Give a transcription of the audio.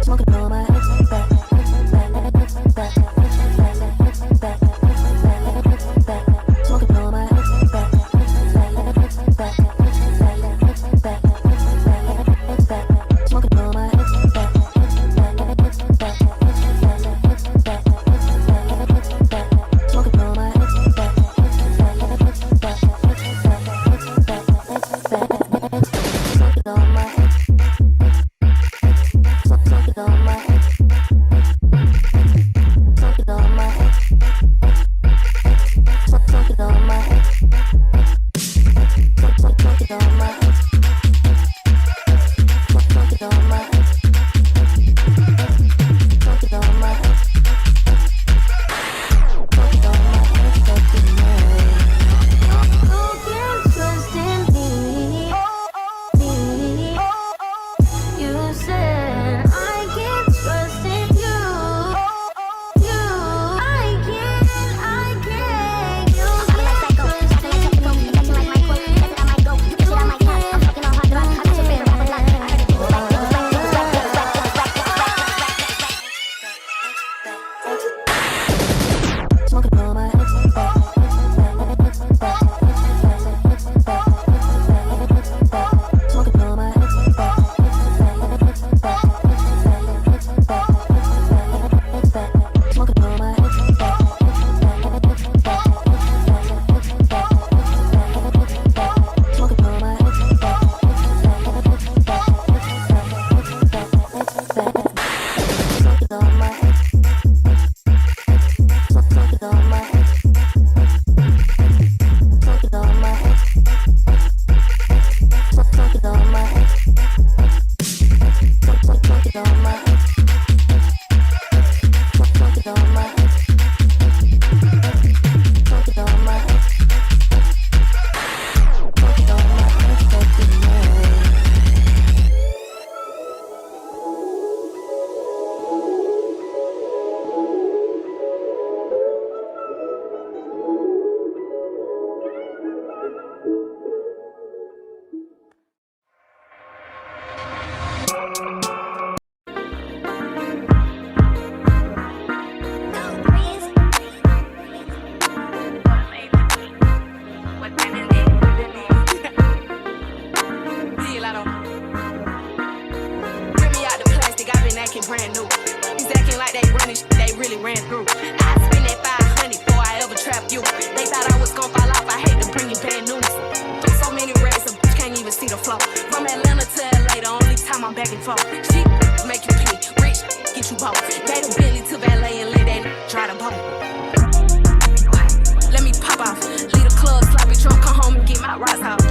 Smoking on my back, back, back, back, back, smoking on my back, back, back, back, smoking on my brand new. He's acting like they running shit they really ran through. I spent that 500 before I ever trap you. They thought I was gon' fall off, I hate to bring you bad news. So many racks, a bitch can't even see the floor. From Atlanta to LA, the only time I'm back and forth. She make you pay, rich, get you both. Gave a Bentley to valet and let that try to boat. Let me pop off, leave the club, sloppy drunk, come home and get my rocks off.